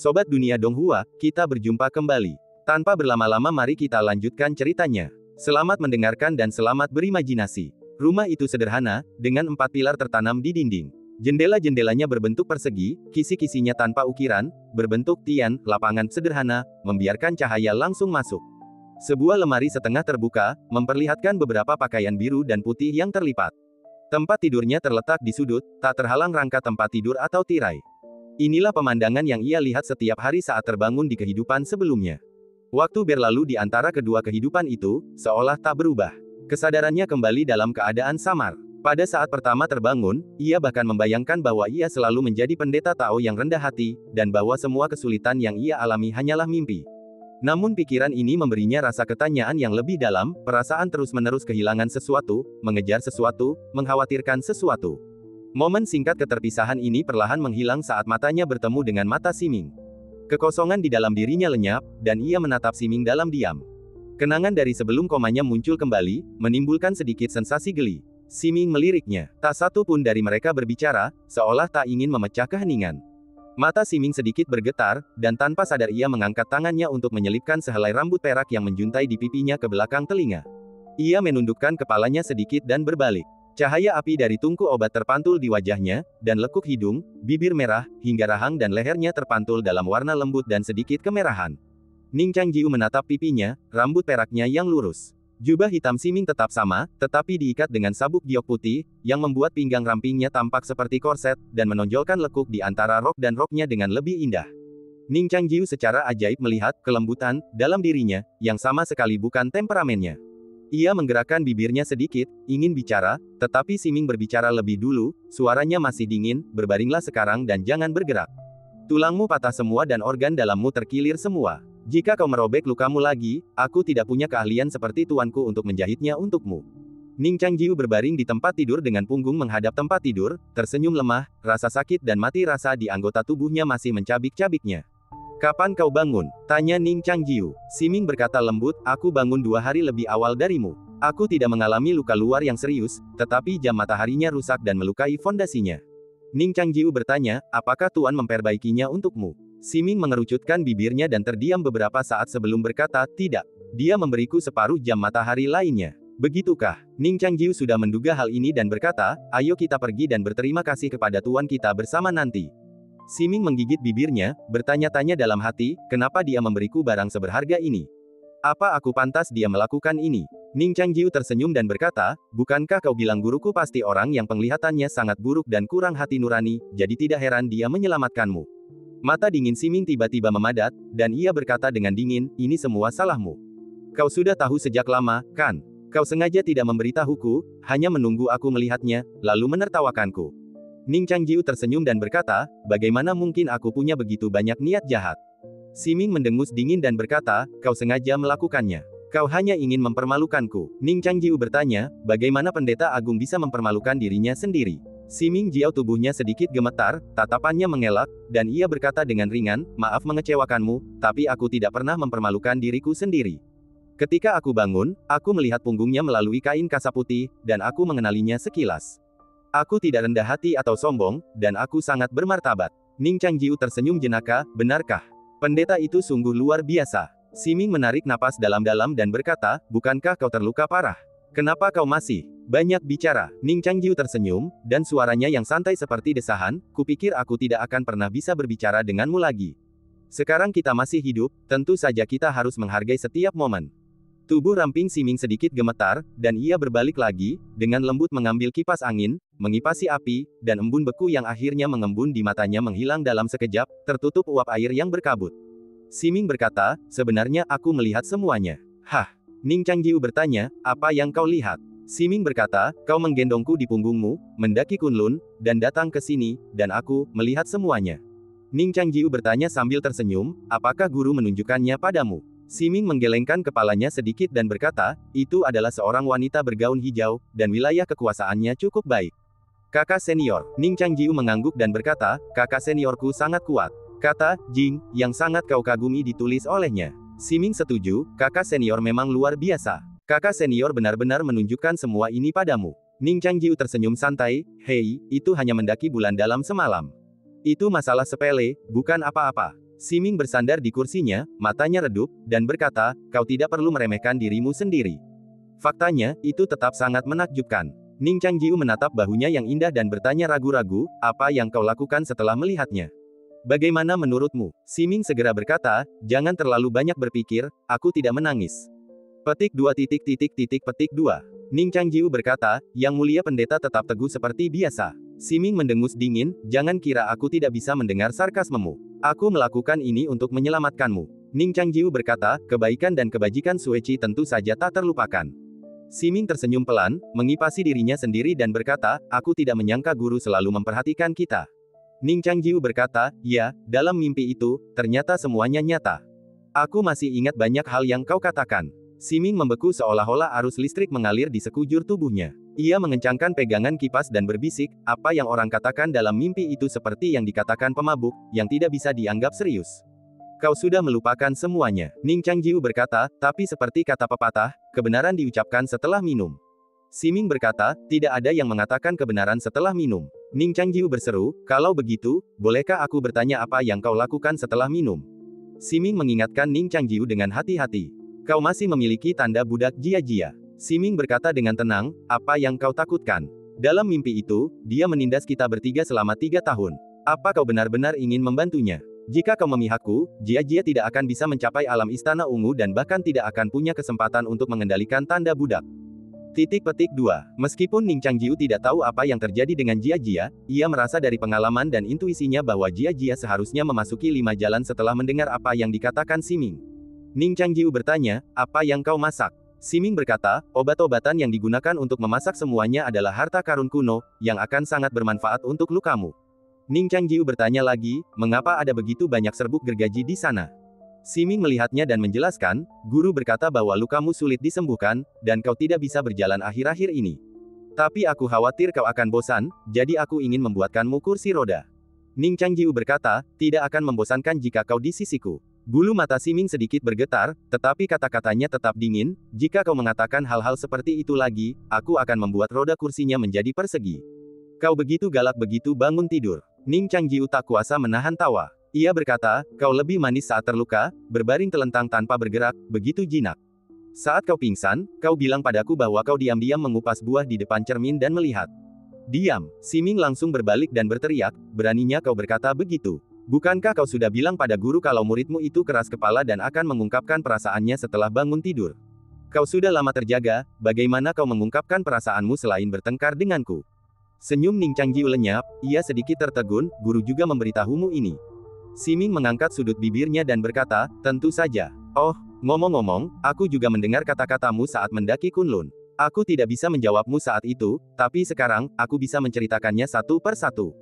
Sobat Dunia Donghua, kita berjumpa kembali. Tanpa berlama-lama mari kita lanjutkan ceritanya. Selamat mendengarkan dan selamat berimajinasi. Rumah itu sederhana, dengan 4 pilar tertanam di dinding. Jendela-jendelanya berbentuk persegi, kisi-kisinya tanpa ukiran, berbentuk tian, lapangan sederhana, membiarkan cahaya langsung masuk. Sebuah lemari setengah terbuka, memperlihatkan beberapa pakaian biru dan putih yang terlipat. Tempat tidurnya terletak di sudut, tak terhalang rangka tempat tidur atau tirai. Inilah pemandangan yang ia lihat setiap hari saat terbangun di kehidupan sebelumnya. Waktu berlalu di antara kedua kehidupan itu, seolah tak berubah. Kesadarannya kembali dalam keadaan samar. Pada saat pertama terbangun, ia bahkan membayangkan bahwa ia selalu menjadi pendeta Tao yang rendah hati, dan bahwa semua kesulitan yang ia alami hanyalah mimpi. Namun pikiran ini memberinya rasa ketanyaan yang lebih dalam, perasaan terus-menerus kehilangan sesuatu, mengejar sesuatu, mengkhawatirkan sesuatu. Momen singkat keterpisahan ini perlahan menghilang saat matanya bertemu dengan mata Siming. Kekosongan di dalam dirinya lenyap, dan ia menatap Siming dalam diam. Kenangan dari sebelum komanya muncul kembali, menimbulkan sedikit sensasi geli. Siming meliriknya. Tak satu pun dari mereka berbicara, seolah tak ingin memecah keheningan. Mata Siming sedikit bergetar, dan tanpa sadar ia mengangkat tangannya untuk menyelipkan sehelai rambut perak yang menjuntai di pipinya ke belakang telinga. Ia menundukkan kepalanya sedikit dan berbalik. Cahaya api dari tungku obat terpantul di wajahnya, dan lekuk hidung, bibir merah, hingga rahang dan lehernya terpantul dalam warna lembut dan sedikit kemerahan. Ning Changjiu menatap pipinya, rambut peraknya yang lurus. Jubah hitam Siming tetap sama, tetapi diikat dengan sabuk giok putih, yang membuat pinggang rampingnya tampak seperti korset, dan menonjolkan lekuk di antara rok dan roknya dengan lebih indah. Ning Changjiu secara ajaib melihat kelembutan dalam dirinya, yang sama sekali bukan temperamennya. Ia menggerakkan bibirnya sedikit, ingin bicara, tetapi Siming berbicara lebih dulu, suaranya masih dingin, berbaringlah sekarang dan jangan bergerak. Tulangmu patah semua dan organ dalammu terkilir semua. Jika kau merobek lukamu lagi, aku tidak punya keahlian seperti tuanku untuk menjahitnya untukmu. Ning Changjiu berbaring di tempat tidur dengan punggung menghadap tempat tidur, tersenyum lemah, rasa sakit dan mati rasa di anggota tubuhnya masih mencabik-cabiknya. Kapan kau bangun? Tanya Ning Changjiu. Siming berkata lembut, aku bangun 2 hari lebih awal darimu. Aku tidak mengalami luka luar yang serius, tetapi jam mataharinya rusak dan melukai fondasinya. Ning Changjiu bertanya, apakah Tuan memperbaikinya untukmu? Siming mengerucutkan bibirnya dan terdiam beberapa saat sebelum berkata, tidak. Dia memberiku separuh jam matahari lainnya. Begitukah? Ning Changjiu sudah menduga hal ini dan berkata, ayo kita pergi dan berterima kasih kepada Tuan kita bersama nanti. Siming menggigit bibirnya, bertanya-tanya dalam hati, kenapa dia memberiku barang seberharga ini? Apa aku pantas dia melakukan ini? Ning Changjiu tersenyum dan berkata, bukankah kau bilang guruku pasti orang yang penglihatannya sangat buruk dan kurang hati nurani, jadi tidak heran dia menyelamatkanmu. Mata dingin Siming tiba-tiba memadat, dan ia berkata dengan dingin, ini semua salahmu. Kau sudah tahu sejak lama, kan? Kau sengaja tidak memberitahuku, hanya menunggu aku melihatnya, lalu menertawakanku. Ning Changjiu tersenyum dan berkata, bagaimana mungkin aku punya begitu banyak niat jahat? Siming mendengus dingin dan berkata, kau sengaja melakukannya. Kau hanya ingin mempermalukanku. Ning Changjiu bertanya, bagaimana pendeta agung bisa mempermalukan dirinya sendiri? Siming Jiao tubuhnya sedikit gemetar, tatapannya mengelak, dan ia berkata dengan ringan, maaf mengecewakanmu, tapi aku tidak pernah mempermalukan diriku sendiri. Ketika aku bangun, aku melihat punggungnya melalui kain kasa putih, dan aku mengenalinya sekilas. Aku tidak rendah hati atau sombong, dan aku sangat bermartabat. Ning Changjiu tersenyum jenaka, benarkah? Pendeta itu sungguh luar biasa. Siming menarik napas dalam-dalam dan berkata, bukankah kau terluka parah? Kenapa kau masih banyak bicara? Ning Changjiu tersenyum, dan suaranya yang santai seperti desahan, kupikir aku tidak akan pernah bisa berbicara denganmu lagi. Sekarang kita masih hidup, tentu saja kita harus menghargai setiap momen. Tubuh ramping Siming sedikit gemetar, dan ia berbalik lagi, dengan lembut mengambil kipas angin, mengipasi api, dan embun beku yang akhirnya mengembun di matanya menghilang dalam sekejap, tertutup uap air yang berkabut. Siming berkata, sebenarnya aku melihat semuanya. Hah? Ning Changjiu bertanya, apa yang kau lihat? Siming berkata, kau menggendongku di punggungmu, mendaki Kunlun, dan datang ke sini, dan aku melihat semuanya. Ning Changjiu bertanya sambil tersenyum, apakah guru menunjukkannya padamu? Siming menggelengkan kepalanya sedikit dan berkata, itu adalah seorang wanita bergaun hijau, dan wilayah kekuasaannya cukup baik. Kakak senior. Ning Changjiu mengangguk dan berkata, kakak seniorku sangat kuat. Kata, Jing, yang sangat kau kagumi ditulis olehnya. Siming setuju, kakak senior memang luar biasa. Kakak senior benar-benar menunjukkan semua ini padamu. Ning Changjiu tersenyum santai, hei, itu hanya mendaki bulan dalam semalam. Itu masalah sepele, bukan apa-apa. Siming bersandar di kursinya, matanya redup, dan berkata, kau tidak perlu meremehkan dirimu sendiri. Faktanya, itu tetap sangat menakjubkan. Ning Changjiu menatap bahunya yang indah dan bertanya ragu-ragu, apa yang kau lakukan setelah melihatnya? Bagaimana menurutmu? Siming segera berkata, jangan terlalu banyak berpikir, aku tidak menangis. Petik 2 petik 2. Ning Changjiu berkata, Yang Mulia Pendeta tetap teguh seperti biasa. Siming mendengus dingin, jangan kira aku tidak bisa mendengar sarkasmemu. Aku melakukan ini untuk menyelamatkanmu. Ning Changjiu berkata, kebaikan dan kebajikan Sueci tentu saja tak terlupakan. Siming tersenyum pelan, mengipasi dirinya sendiri dan berkata, aku tidak menyangka guru selalu memperhatikan kita. Ning Changjiu berkata, ya, dalam mimpi itu, ternyata semuanya nyata. Aku masih ingat banyak hal yang kau katakan. Siming membeku seolah-olah arus listrik mengalir di sekujur tubuhnya. Ia mengencangkan pegangan kipas dan berbisik, apa yang orang katakan dalam mimpi itu seperti yang dikatakan pemabuk, yang tidak bisa dianggap serius. Kau sudah melupakan semuanya. Ning Changjiu berkata, tapi seperti kata pepatah, kebenaran diucapkan setelah minum. Siming berkata, tidak ada yang mengatakan kebenaran setelah minum. Ning Changjiu berseru, kalau begitu, bolehkah aku bertanya apa yang kau lakukan setelah minum? Siming mengingatkan Ning Changjiu dengan hati-hati. Kau masih memiliki tanda budak jia-jia. Siming berkata dengan tenang, apa yang kau takutkan? Dalam mimpi itu, dia menindas kita bertiga selama 3 tahun. Apa kau benar-benar ingin membantunya? Jika kau memihakku, jia-jia tidak akan bisa mencapai alam istana ungu dan bahkan tidak akan punya kesempatan untuk mengendalikan tanda budak. Petik 2. Meskipun Ning Changjiu tidak tahu apa yang terjadi dengan jia-jia, ia merasa dari pengalaman dan intuisinya bahwa jia-jia seharusnya memasuki 5 jalan setelah mendengar apa yang dikatakan Siming. Ning Changjiu bertanya, apa yang kau masak? Siming berkata, obat-obatan yang digunakan untuk memasak semuanya adalah harta karun kuno, yang akan sangat bermanfaat untuk lukamu. Ning Changjiu bertanya lagi, mengapa ada begitu banyak serbuk gergaji di sana? Siming melihatnya dan menjelaskan, guru berkata bahwa lukamu sulit disembuhkan, dan kau tidak bisa berjalan akhir-akhir ini. Tapi aku khawatir kau akan bosan, jadi aku ingin membuatkanmu kursi roda. Ning Changjiu berkata, tidak akan membosankan jika kau di sisiku. Bulu mata Siming sedikit bergetar, tetapi kata-katanya tetap dingin, jika kau mengatakan hal-hal seperti itu lagi, aku akan membuat roda kursinya menjadi persegi. Kau begitu galak begitu bangun tidur. Ning Changjiu tak kuasa menahan tawa. Ia berkata, kau lebih manis saat terluka, berbaring telentang tanpa bergerak, begitu jinak. Saat kau pingsan, kau bilang padaku bahwa kau diam-diam mengupas buah di depan cermin dan melihat. Diam. Siming langsung berbalik dan berteriak, beraninya kau berkata begitu. Bukankah kau sudah bilang pada guru kalau muridmu itu keras kepala dan akan mengungkapkan perasaannya setelah bangun tidur? Kau sudah lama terjaga, bagaimana kau mengungkapkan perasaanmu selain bertengkar denganku? Senyum Ning Changjiu lenyap, ia sedikit tertegun, guru juga memberitahumu ini. Siming mengangkat sudut bibirnya dan berkata, tentu saja. Oh, ngomong-ngomong, aku juga mendengar kata-katamu saat mendaki Kunlun. Aku tidak bisa menjawabmu saat itu, tapi sekarang, aku bisa menceritakannya satu per satu.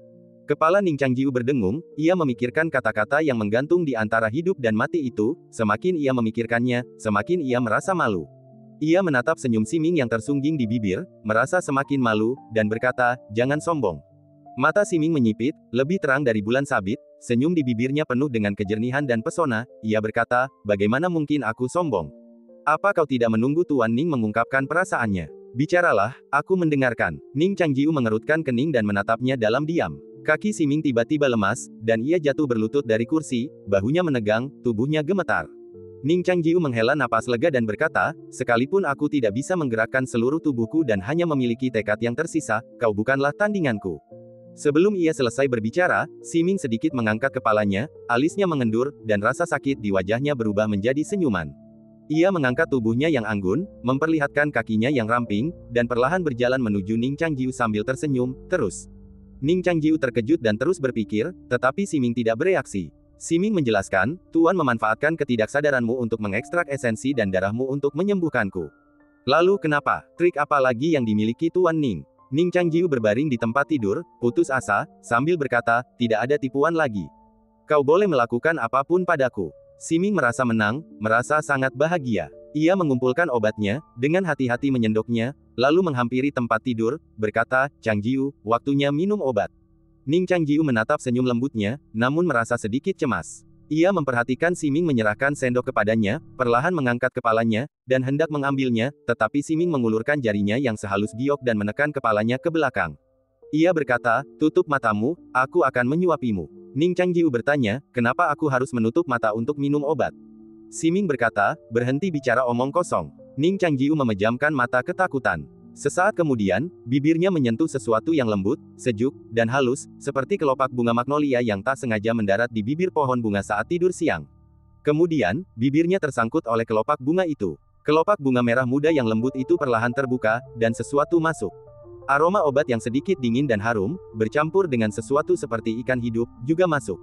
Kepala Ning Changjiu berdengung, ia memikirkan kata-kata yang menggantung di antara hidup dan mati itu, semakin ia memikirkannya, semakin ia merasa malu. Ia menatap senyum Siming yang tersungging di bibir, merasa semakin malu, dan berkata, jangan sombong. Mata Siming menyipit, lebih terang dari bulan sabit, senyum di bibirnya penuh dengan kejernihan dan pesona, ia berkata, bagaimana mungkin aku sombong? Apa kau tidak menunggu Tuan Ning mengungkapkan perasaannya? Bicaralah, aku mendengarkan. Ning Changjiu mengerutkan kening dan menatapnya dalam diam. Kaki Siming tiba-tiba lemas, dan ia jatuh berlutut dari kursi, bahunya menegang, tubuhnya gemetar. Ning Changjiu menghela napas lega dan berkata, sekalipun aku tidak bisa menggerakkan seluruh tubuhku dan hanya memiliki tekad yang tersisa, kau bukanlah tandinganku. Sebelum ia selesai berbicara, Siming sedikit mengangkat kepalanya, alisnya mengendur, dan rasa sakit di wajahnya berubah menjadi senyuman. Ia mengangkat tubuhnya yang anggun, memperlihatkan kakinya yang ramping, dan perlahan berjalan menuju Ning Changjiu sambil tersenyum, terus. Ning Changjiu terkejut dan terus berpikir, tetapi Siming tidak bereaksi. Siming menjelaskan, Tuan memanfaatkan ketidaksadaranmu untuk mengekstrak esensi dan darahmu untuk menyembuhkanku. Lalu kenapa? Trik apa lagi yang dimiliki Tuan Ning? Ning Changjiu berbaring di tempat tidur, putus asa, sambil berkata, tidak ada tipuan lagi. Kau boleh melakukan apapun padaku. Siming merasa menang, merasa sangat bahagia. Ia mengumpulkan obatnya, dengan hati-hati menyendoknya, lalu menghampiri tempat tidur, berkata, Changjiu, waktunya minum obat. Ning Changjiu menatap senyum lembutnya, namun merasa sedikit cemas. Ia memperhatikan Siming menyerahkan sendok kepadanya, perlahan mengangkat kepalanya, dan hendak mengambilnya, tetapi Siming mengulurkan jarinya yang sehalus giok dan menekan kepalanya ke belakang. Ia berkata, tutup matamu, aku akan menyuapimu. Ning Changjiu bertanya, kenapa aku harus menutup mata untuk minum obat? Siming berkata, berhenti bicara omong kosong. Ning Changjiu memejamkan mata ketakutan. Sesaat kemudian, bibirnya menyentuh sesuatu yang lembut, sejuk, dan halus, seperti kelopak bunga magnolia yang tak sengaja mendarat di bibir pohon bunga saat tidur siang. Kemudian, bibirnya tersangkut oleh kelopak bunga itu. Kelopak bunga merah muda yang lembut itu perlahan terbuka, dan sesuatu masuk. Aroma obat yang sedikit dingin dan harum, bercampur dengan sesuatu seperti ikan hidup, juga masuk.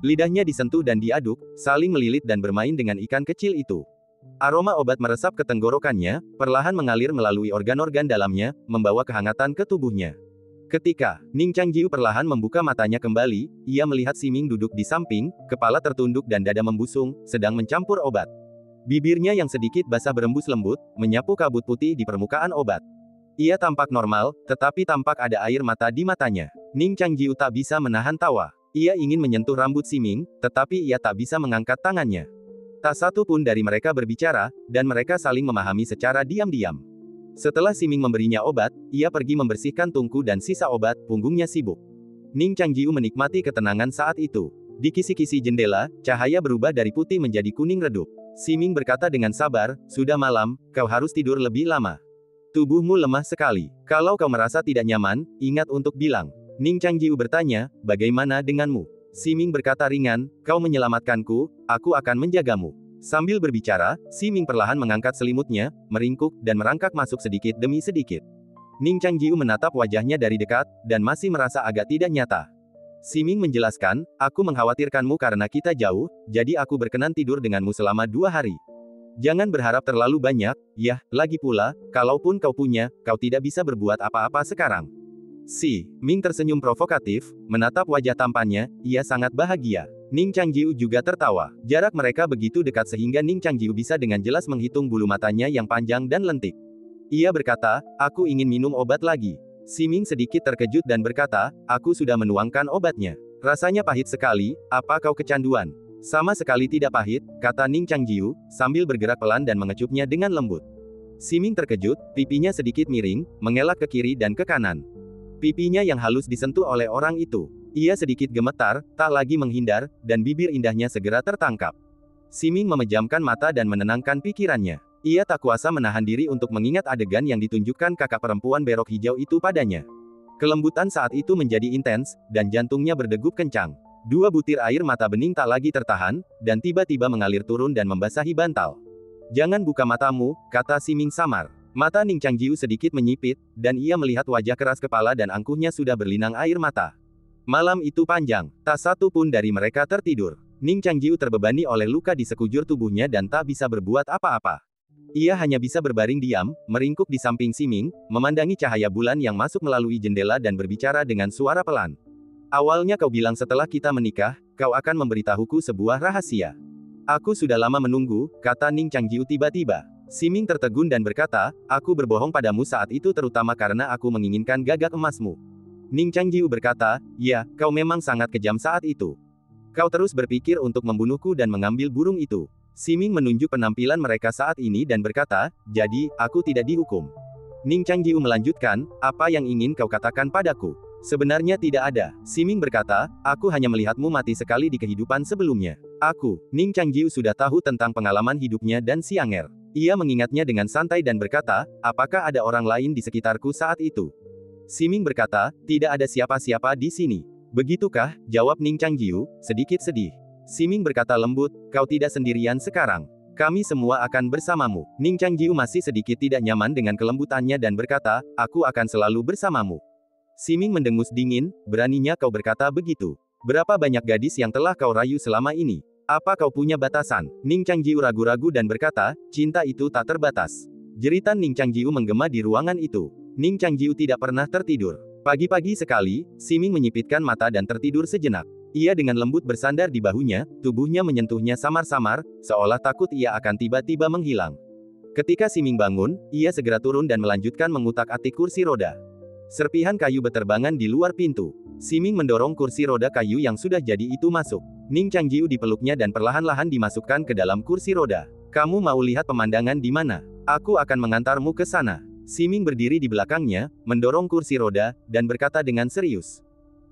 Lidahnya disentuh dan diaduk, saling melilit dan bermain dengan ikan kecil itu. Aroma obat meresap ke tenggorokannya, perlahan mengalir melalui organ-organ dalamnya, membawa kehangatan ke tubuhnya. Ketika Ning Changjiu perlahan membuka matanya kembali, ia melihat Siming duduk di samping, kepala tertunduk dan dada membusung, sedang mencampur obat. Bibirnya yang sedikit basah berembus lembut, menyapu kabut putih di permukaan obat. Ia tampak normal, tetapi tampak ada air mata di matanya. Ning Changjiu tak bisa menahan tawa. Ia ingin menyentuh rambut Siming, tetapi ia tak bisa mengangkat tangannya. Tak satu pun dari mereka berbicara, dan mereka saling memahami secara diam-diam. Setelah Siming memberinya obat, ia pergi membersihkan tungku dan sisa obat, punggungnya sibuk. Ning Changjiu menikmati ketenangan saat itu. Di kisi-kisi jendela, cahaya berubah dari putih menjadi kuning redup. Siming berkata dengan sabar, sudah malam, kau harus tidur lebih lama. Tubuhmu lemah sekali. Kalau kau merasa tidak nyaman, ingat untuk bilang. Ning Changjiu bertanya, bagaimana denganmu? Siming berkata ringan, kau menyelamatkanku, aku akan menjagamu. Sambil berbicara, Siming perlahan mengangkat selimutnya, meringkuk, dan merangkak masuk sedikit demi sedikit. Ning Changjiu menatap wajahnya dari dekat, dan masih merasa agak tidak nyata. Siming menjelaskan, aku mengkhawatirkanmu karena kita jauh, jadi aku berkenan tidur denganmu selama 2 hari. Jangan berharap terlalu banyak, yah, lagi pula, kalaupun kau punya, kau tidak bisa berbuat apa-apa sekarang. Si Ming tersenyum provokatif, menatap wajah tampannya, ia sangat bahagia. Ning Changjiu juga tertawa. Jarak mereka begitu dekat sehingga Ning Changjiu bisa dengan jelas menghitung bulu matanya yang panjang dan lentik. Ia berkata, aku ingin minum obat lagi. Si Ming sedikit terkejut dan berkata, aku sudah menuangkan obatnya. Rasanya pahit sekali, apa kau kecanduan? Sama sekali tidak pahit, kata Ning Changjiu, sambil bergerak pelan dan mengecupnya dengan lembut. Si Ming terkejut, pipinya sedikit miring, mengelak ke kiri dan ke kanan. Pipinya yang halus disentuh oleh orang itu. Ia sedikit gemetar, tak lagi menghindar, dan bibir indahnya segera tertangkap. Siming memejamkan mata dan menenangkan pikirannya. Ia tak kuasa menahan diri untuk mengingat adegan yang ditunjukkan kakak perempuan berok hijau itu padanya. Kelembutan saat itu menjadi intens, dan jantungnya berdegup kencang. 2 butir air mata bening tak lagi tertahan, dan tiba-tiba mengalir turun dan membasahi bantal. Jangan buka matamu, kata Siming samar. Mata Ning Changjiu sedikit menyipit, dan ia melihat wajah keras kepala dan angkuhnya sudah berlinang air mata. Malam itu panjang, tak satu pun dari mereka tertidur. Ning Changjiu terbebani oleh luka di sekujur tubuhnya dan tak bisa berbuat apa-apa. Ia hanya bisa berbaring diam, meringkuk di samping Siming, memandangi cahaya bulan yang masuk melalui jendela dan berbicara dengan suara pelan. Awalnya kau bilang setelah kita menikah, kau akan memberitahuku sebuah rahasia. Aku sudah lama menunggu, kata Ning Changjiu tiba-tiba. Siming tertegun dan berkata, aku berbohong padamu saat itu terutama karena aku menginginkan gagak emasmu. Ning Changjiu berkata, ya, kau memang sangat kejam saat itu. Kau terus berpikir untuk membunuhku dan mengambil burung itu. Siming menunjuk penampilan mereka saat ini dan berkata, jadi, aku tidak dihukum. Ning Changjiu melanjutkan, apa yang ingin kau katakan padaku? Sebenarnya tidak ada. Siming berkata, aku hanya melihatmu mati sekali di kehidupan sebelumnya. Ning Changjiu sudah tahu tentang pengalaman hidupnya dan si Anger. Ia mengingatnya dengan santai dan berkata, apakah ada orang lain di sekitarku saat itu? Siming berkata, tidak ada siapa-siapa di sini. Begitukah? Jawab Ning Changjiu, sedikit sedih. Siming berkata lembut, kau tidak sendirian sekarang. Kami semua akan bersamamu. Ning Changjiu masih sedikit tidak nyaman dengan kelembutannya dan berkata, aku akan selalu bersamamu. Siming mendengus dingin, beraninya kau berkata begitu. Berapa banyak gadis yang telah kau rayu selama ini? Apa kau punya batasan? Ning Changjiu ragu-ragu dan berkata, cinta itu tak terbatas. Jeritan Ning Changjiu menggema di ruangan itu. Ning Changjiu tidak pernah tertidur. Pagi-pagi sekali, Siming menyipitkan mata dan tertidur sejenak. Ia dengan lembut bersandar di bahunya, tubuhnya menyentuhnya samar-samar, seolah takut ia akan tiba-tiba menghilang. Ketika Siming bangun, ia segera turun dan melanjutkan mengutak-atik kursi roda. Serpihan kayu beterbangan di luar pintu. Siming mendorong kursi roda kayu yang sudah jadi itu masuk. Ning Changjiu dipeluknya dan perlahan-lahan dimasukkan ke dalam kursi roda. Kamu mau lihat pemandangan di mana? Aku akan mengantarmu ke sana. Siming berdiri di belakangnya, mendorong kursi roda, dan berkata dengan serius.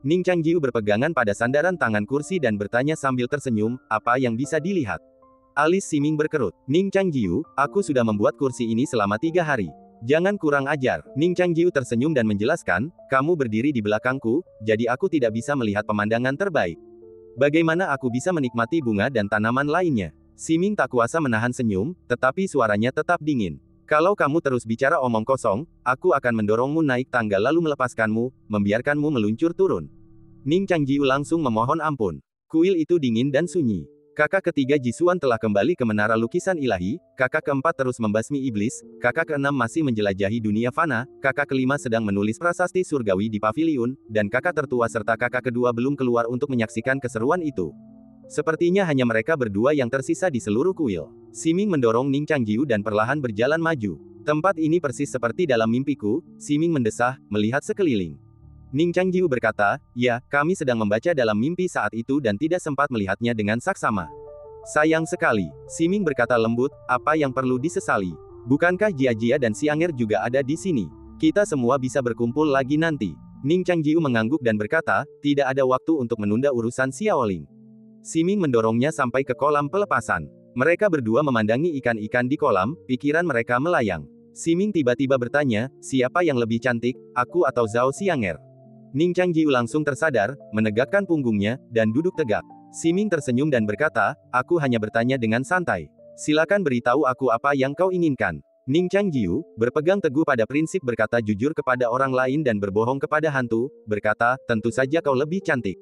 Ning Changjiu berpegangan pada sandaran tangan kursi dan bertanya sambil tersenyum, apa yang bisa dilihat? Alis Siming berkerut. Ning Changjiu, aku sudah membuat kursi ini selama 3 hari. Jangan kurang ajar. Ning Changjiu tersenyum dan menjelaskan, kamu berdiri di belakangku, jadi aku tidak bisa melihat pemandangan terbaik. Bagaimana aku bisa menikmati bunga dan tanaman lainnya? Siming tak kuasa menahan senyum, tetapi suaranya tetap dingin. Kalau kamu terus bicara omong kosong, aku akan mendorongmu naik tangga lalu melepaskanmu, membiarkanmu meluncur turun. Ning Changjiu langsung memohon ampun. Kuil itu dingin dan sunyi. Kakak ketiga Jisuan telah kembali ke menara lukisan ilahi, kakak keempat terus membasmi iblis, kakak keenam masih menjelajahi dunia fana, kakak kelima sedang menulis prasasti surgawi di paviliun, dan kakak tertua serta kakak kedua belum keluar untuk menyaksikan keseruan itu. Sepertinya hanya mereka berdua yang tersisa di seluruh kuil. Siming mendorong Ning Changjiu dan perlahan berjalan maju. Tempat ini persis seperti dalam mimpiku, Siming mendesah, melihat sekeliling. Ning Changjiu berkata, ya, kami sedang membaca dalam mimpi saat itu dan tidak sempat melihatnya dengan saksama. Sayang sekali, Siming berkata lembut, apa yang perlu disesali? Bukankah Jia-Jia dan Xianger juga ada di sini? Kita semua bisa berkumpul lagi nanti. Ning Changjiu mengangguk dan berkata, tidak ada waktu untuk menunda urusan Xiaoling. Siming mendorongnya sampai ke kolam pelepasan. Mereka berdua memandangi ikan-ikan di kolam, pikiran mereka melayang. Siming tiba-tiba bertanya, siapa yang lebih cantik, aku atau Zhao Xianger? Ning Changjiu langsung tersadar, menegakkan punggungnya, dan duduk tegak. Siming tersenyum dan berkata, aku hanya bertanya dengan santai. Silakan beritahu aku apa yang kau inginkan. Ning Changjiu, berpegang teguh pada prinsip berkata jujur kepada orang lain dan berbohong kepada hantu, berkata, tentu saja kau lebih cantik.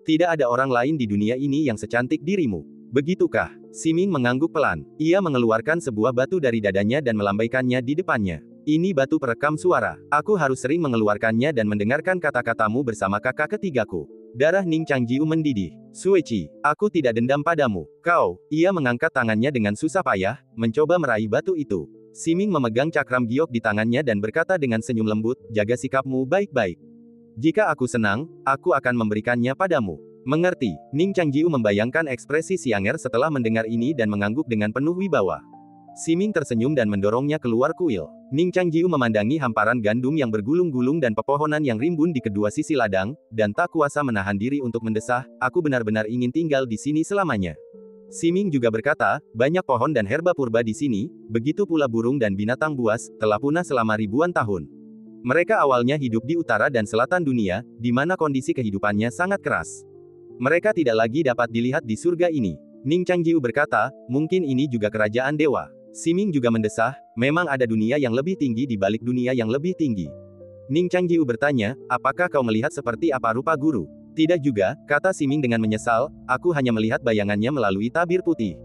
Tidak ada orang lain di dunia ini yang secantik dirimu. Begitukah? Siming mengangguk pelan. Ia mengeluarkan sebuah batu dari dadanya dan melambaikannya di depannya. Ini batu perekam suara. Aku harus sering mengeluarkannya dan mendengarkan kata-katamu bersama kakak ketigaku. Darah Ning Changjiu mendidih. Sueci, aku tidak dendam padamu. Kau, ia mengangkat tangannya dengan susah payah, mencoba meraih batu itu. Siming memegang cakram giok di tangannya dan berkata dengan senyum lembut, jaga sikapmu baik-baik. Jika aku senang, aku akan memberikannya padamu. Mengerti, Ning Changjiu membayangkan ekspresi Xianger setelah mendengar ini dan mengangguk dengan penuh wibawa. Siming tersenyum dan mendorongnya keluar kuil. Ning Changjiu memandangi hamparan gandum yang bergulung-gulung dan pepohonan yang rimbun di kedua sisi ladang, dan tak kuasa menahan diri untuk mendesah, aku benar-benar ingin tinggal di sini selamanya. Siming juga berkata, banyak pohon dan herba purba di sini, begitu pula burung dan binatang buas, telah punah selama ribuan tahun. Mereka awalnya hidup di utara dan selatan dunia, di mana kondisi kehidupannya sangat keras. Mereka tidak lagi dapat dilihat di surga ini. Ning Changjiu berkata, mungkin ini juga kerajaan dewa. Siming juga mendesah, memang ada dunia yang lebih tinggi di balik dunia yang lebih tinggi. Ning Changjiu bertanya, apakah kau melihat seperti apa rupa guru? Tidak juga, kata Siming dengan menyesal, aku hanya melihat bayangannya melalui tabir putih.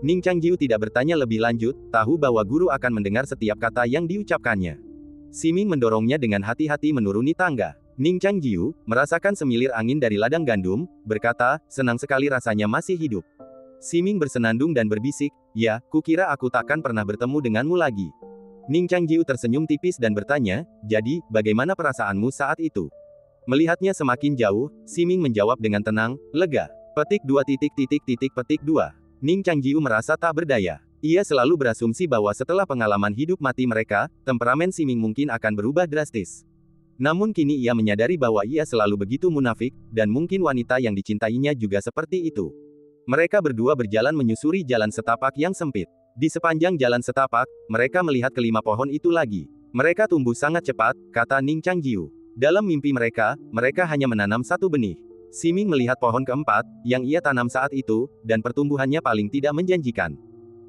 Ning Changjiu tidak bertanya lebih lanjut, tahu bahwa guru akan mendengar setiap kata yang diucapkannya. Siming mendorongnya dengan hati-hati menuruni tangga. Ning Changjiu, merasakan semilir angin dari ladang gandum, berkata, senang sekali rasanya masih hidup. Siming bersenandung dan berbisik, ya, kukira aku takkan pernah bertemu denganmu lagi. Ning Changjiu tersenyum tipis dan bertanya, jadi, bagaimana perasaanmu saat itu? Melihatnya semakin jauh, Siming menjawab dengan tenang, lega. Petik 2. Ning Changjiu merasa tak berdaya. Ia selalu berasumsi bahwa setelah pengalaman hidup mati mereka, temperamen Siming mungkin akan berubah drastis. Namun kini ia menyadari bahwa ia selalu begitu munafik, dan mungkin wanita yang dicintainya juga seperti itu. Mereka berdua berjalan menyusuri jalan setapak yang sempit. Di sepanjang jalan setapak, mereka melihat kelima pohon itu lagi. Mereka tumbuh sangat cepat, kata Ning Changjiu. Dalam mimpi mereka, mereka hanya menanam satu benih. Siming melihat pohon keempat, yang ia tanam saat itu, dan pertumbuhannya paling tidak menjanjikan.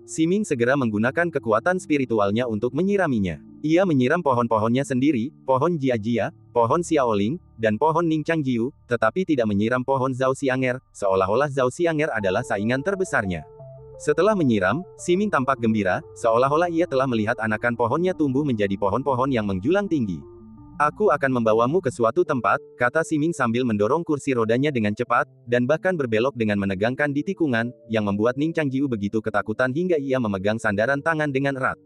Siming segera menggunakan kekuatan spiritualnya untuk menyiraminya. Ia menyiram pohon-pohonnya sendiri, pohon Jia-Jia, pohon Xiaoling, dan pohon Ning Changjiu, tetapi tidak menyiram pohon Zhao Xianger, seolah-olah Zhao Xianger adalah saingan terbesarnya. Setelah menyiram, Siming tampak gembira, seolah-olah ia telah melihat anakan pohonnya tumbuh menjadi pohon-pohon yang menjulang tinggi. Aku akan membawamu ke suatu tempat, kata Siming sambil mendorong kursi rodanya dengan cepat, dan bahkan berbelok dengan menegangkan di tikungan, yang membuat Ning Changjiu begitu ketakutan hingga ia memegang sandaran tangan dengan erat.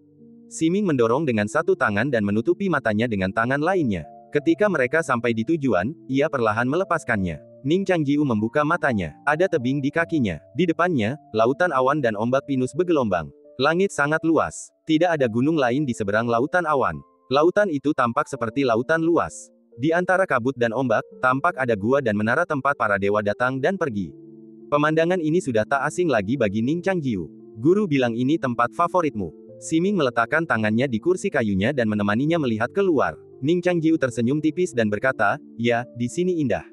Siming mendorong dengan satu tangan dan menutupi matanya dengan tangan lainnya. Ketika mereka sampai di tujuan, ia perlahan melepaskannya. Ning Changjiu membuka matanya. Ada tebing di kakinya. Di depannya, lautan awan dan ombak pinus bergelombang. Langit sangat luas. Tidak ada gunung lain di seberang lautan awan. Lautan itu tampak seperti lautan luas. Di antara kabut dan ombak, tampak ada gua dan menara tempat para dewa datang dan pergi. Pemandangan ini sudah tak asing lagi bagi Ning Changjiu. Guru bilang ini tempat favoritmu. Siming meletakkan tangannya di kursi kayunya dan menemaninya melihat keluar. Ning Changjiu tersenyum tipis dan berkata, ya, di sini indah.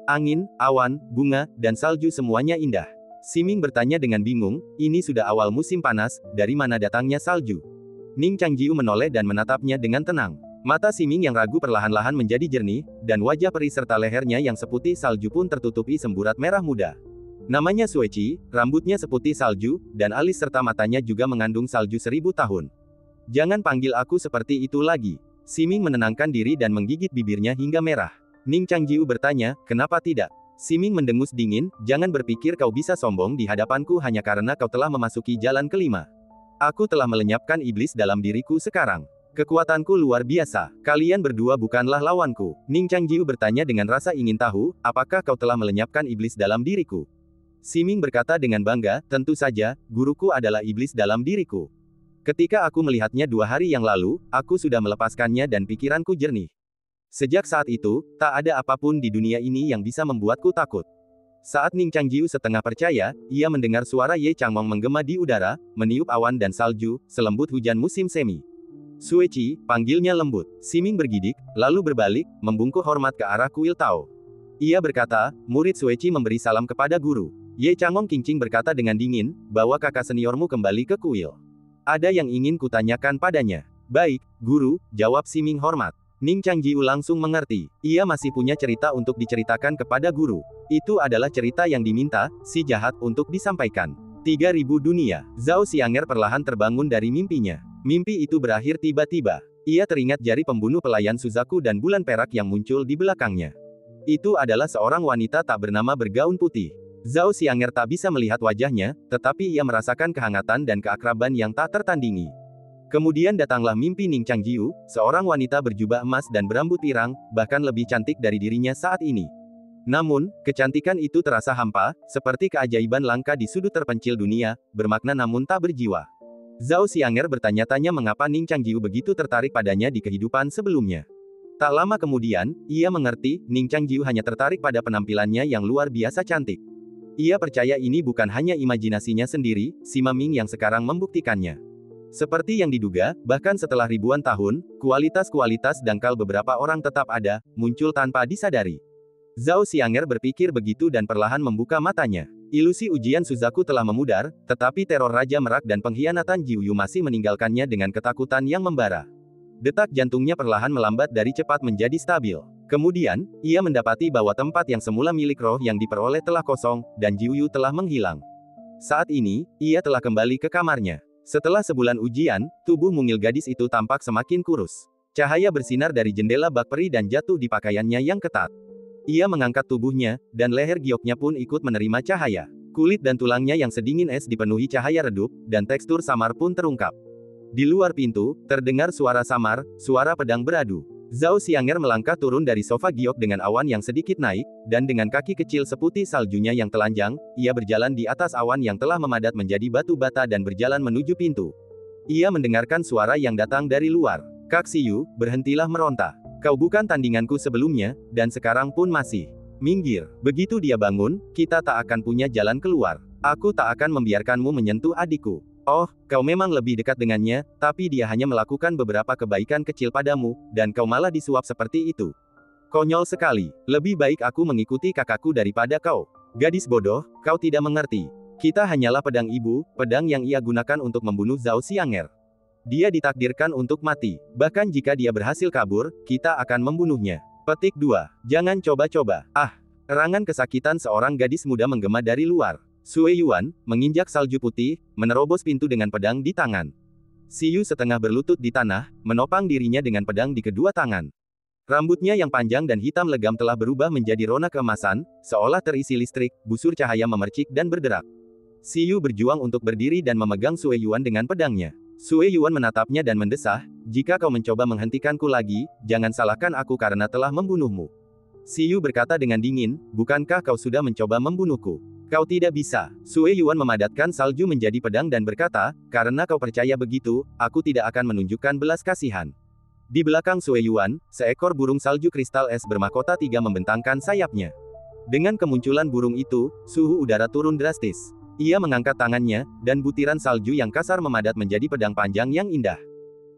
Angin, awan, bunga, dan salju semuanya indah. Siming bertanya dengan bingung, ini sudah awal musim panas, dari mana datangnya salju? Ning Changjiu menoleh dan menatapnya dengan tenang. Mata Siming yang ragu perlahan-lahan menjadi jernih, dan wajah peri serta lehernya yang seputih salju pun tertutupi semburat merah muda. Namanya Sueci, rambutnya seputih salju, dan alis serta matanya juga mengandung salju 1000 tahun. Jangan panggil aku seperti itu lagi. Siming menenangkan diri dan menggigit bibirnya hingga merah. Ning Changjiu bertanya, kenapa tidak? Siming mendengus dingin, jangan berpikir kau bisa sombong di hadapanku hanya karena kau telah memasuki jalan kelima. Aku telah melenyapkan iblis dalam diriku sekarang. Kekuatanku luar biasa. Kalian berdua bukanlah lawanku. Ning Changjiu bertanya dengan rasa ingin tahu, apakah kau telah melenyapkan iblis dalam diriku? Siming berkata dengan bangga, tentu saja, guruku adalah iblis dalam diriku. Ketika aku melihatnya 2 hari yang lalu, aku sudah melepaskannya dan pikiranku jernih. Sejak saat itu, tak ada apapun di dunia ini yang bisa membuatku takut. Saat Ning Changjiu setengah percaya, ia mendengar suara Ye Changmong menggema di udara, meniup awan dan salju, selembut hujan musim semi. Sueci, panggilnya lembut. Siming bergidik, lalu berbalik, membungkuk hormat ke arah kuil Tao. Ia berkata, murid Sueci memberi salam kepada guru. Ye Changmong Qingqing berkata dengan dingin, bawa kakak seniormu kembali ke kuil. Ada yang ingin kutanyakan padanya. Baik, guru, jawab Siming hormat. Ning Changjiu langsung mengerti. Ia masih punya cerita untuk diceritakan kepada guru. Itu adalah cerita yang diminta, si jahat, untuk disampaikan. 3000 dunia. Zhao Xianger perlahan terbangun dari mimpinya. Mimpi itu berakhir tiba-tiba. Ia teringat jari pembunuh pelayan Suzaku dan bulan perak yang muncul di belakangnya. Itu adalah seorang wanita tak bernama bergaun putih. Zhao Xianger tak bisa melihat wajahnya, tetapi ia merasakan kehangatan dan keakraban yang tak tertandingi. Kemudian datanglah mimpi Ning Changjiu, seorang wanita berjubah emas dan berambut pirang, bahkan lebih cantik dari dirinya saat ini. Namun, kecantikan itu terasa hampa, seperti keajaiban langka di sudut terpencil dunia, bermakna namun tak berjiwa. Zhao Xianger bertanya-tanya mengapa Ning Changjiu begitu tertarik padanya di kehidupan sebelumnya. Tak lama kemudian, ia mengerti, Ning Changjiu hanya tertarik pada penampilannya yang luar biasa cantik. Ia percaya ini bukan hanya imajinasinya sendiri, Sima Ming yang sekarang membuktikannya. Seperti yang diduga, bahkan setelah ribuan tahun, kualitas-kualitas dangkal beberapa orang tetap ada, muncul tanpa disadari. Zhao Xianger berpikir begitu dan perlahan membuka matanya. Ilusi ujian Suzaku telah memudar, tetapi teror Raja Merak dan pengkhianatan Jiu Yu masih meninggalkannya dengan ketakutan yang membara. Detak jantungnya perlahan melambat dari cepat menjadi stabil. Kemudian, ia mendapati bahwa tempat yang semula milik roh yang diperoleh telah kosong, dan Jiu Yu telah menghilang. Saat ini, ia telah kembali ke kamarnya. Setelah sebulan ujian, tubuh mungil gadis itu tampak semakin kurus. Cahaya bersinar dari jendela bak peri dan jatuh di pakaiannya yang ketat. Ia mengangkat tubuhnya, dan leher gioknya pun ikut menerima cahaya. Kulit dan tulangnya yang sedingin es dipenuhi cahaya redup, dan tekstur samar pun terungkap. Di luar pintu, terdengar suara samar, suara pedang beradu. Zhao Xianger melangkah turun dari sofa giok dengan awan yang sedikit naik, dan dengan kaki kecil seputih saljunya yang telanjang, ia berjalan di atas awan yang telah memadat menjadi batu bata dan berjalan menuju pintu. Ia mendengarkan suara yang datang dari luar. Kak Siyu, berhentilah meronta. Kau bukan tandinganku sebelumnya, dan sekarang pun masih. Minggir. Begitu dia bangun, kita tak akan punya jalan keluar. Aku tak akan membiarkanmu menyentuh adikku. Oh, kau memang lebih dekat dengannya, tapi dia hanya melakukan beberapa kebaikan kecil padamu, dan kau malah disuap seperti itu. Konyol sekali. Lebih baik aku mengikuti kakakku daripada kau. Gadis bodoh, kau tidak mengerti. Kita hanyalah pedang ibu, pedang yang ia gunakan untuk membunuh Zhao Xianger. Dia ditakdirkan untuk mati. Bahkan jika dia berhasil kabur, kita akan membunuhnya. Petik 2. Jangan coba-coba. Ah! Erangan kesakitan seorang gadis muda menggema dari luar. Sue Yuan, menginjak salju putih, menerobos pintu dengan pedang di tangan. Siyu setengah berlutut di tanah, menopang dirinya dengan pedang di kedua tangan. Rambutnya yang panjang dan hitam legam telah berubah menjadi rona keemasan, seolah terisi listrik, busur cahaya memercik dan berderak. Siyu berjuang untuk berdiri dan memegang Sue Yuan dengan pedangnya. Sue Yuan menatapnya dan mendesah, jika kau mencoba menghentikanku lagi, jangan salahkan aku karena telah membunuhmu. Siyu berkata dengan dingin, bukankah kau sudah mencoba membunuhku? Kau tidak bisa. Sue Yuan memadatkan salju menjadi pedang dan berkata, karena kau percaya begitu, aku tidak akan menunjukkan belas kasihan. Di belakang Sue Yuan, seekor burung salju kristal es bermahkota 3 membentangkan sayapnya. Dengan kemunculan burung itu, suhu udara turun drastis. Ia mengangkat tangannya, dan butiran salju yang kasar memadat menjadi pedang panjang yang indah.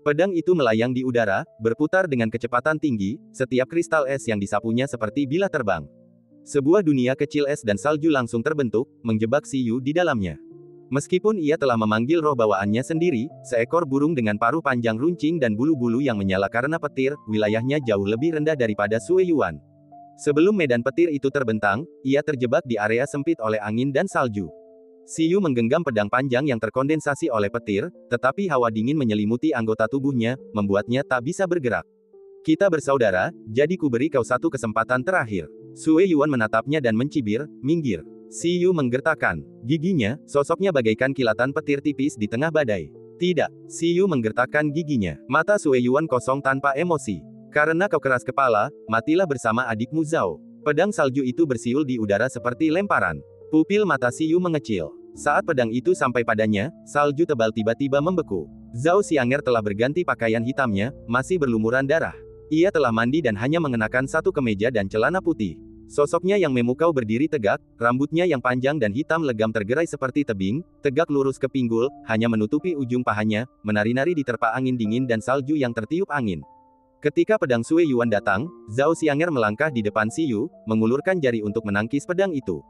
Pedang itu melayang di udara, berputar dengan kecepatan tinggi, setiap kristal es yang disapunya seperti bila terbang. Sebuah dunia kecil es dan salju langsung terbentuk, menjebak Si Yu di dalamnya. Meskipun ia telah memanggil roh bawaannya sendiri, seekor burung dengan paruh panjang runcing dan bulu-bulu yang menyala karena petir, wilayahnya jauh lebih rendah daripada Sue Yuan. Sebelum medan petir itu terbentang, ia terjebak di area sempit oleh angin dan salju. Si Yu menggenggam pedang panjang yang terkondensasi oleh petir, tetapi hawa dingin menyelimuti anggota tubuhnya, membuatnya tak bisa bergerak. Kita bersaudara, jadi ku beri kau satu kesempatan terakhir. Sue Yuan menatapnya dan mencibir, minggir. Si Yu menggertakkan giginya, sosoknya bagaikan kilatan petir tipis di tengah badai. Tidak, Si Yu menggertakkan giginya. Mata Sue Yuan kosong tanpa emosi. Karena kau keras kepala, matilah bersama adikmu Zhao. Pedang salju itu bersiul di udara seperti lemparan. Pupil mata Si Yu mengecil. Saat pedang itu sampai padanya, salju tebal tiba-tiba membeku. Zhao Xianger telah berganti pakaian hitamnya, masih berlumuran darah. Ia telah mandi dan hanya mengenakan satu kemeja dan celana putih. Sosoknya yang memukau berdiri tegak, rambutnya yang panjang dan hitam legam tergerai seperti tebing, tegak lurus ke pinggul, hanya menutupi ujung pahanya, menari-nari diterpa angin dingin dan salju yang tertiup angin. Ketika pedang Sue Yuan datang, Zhao Xianger melangkah di depan Si Yu, mengulurkan jari untuk menangkis pedang itu.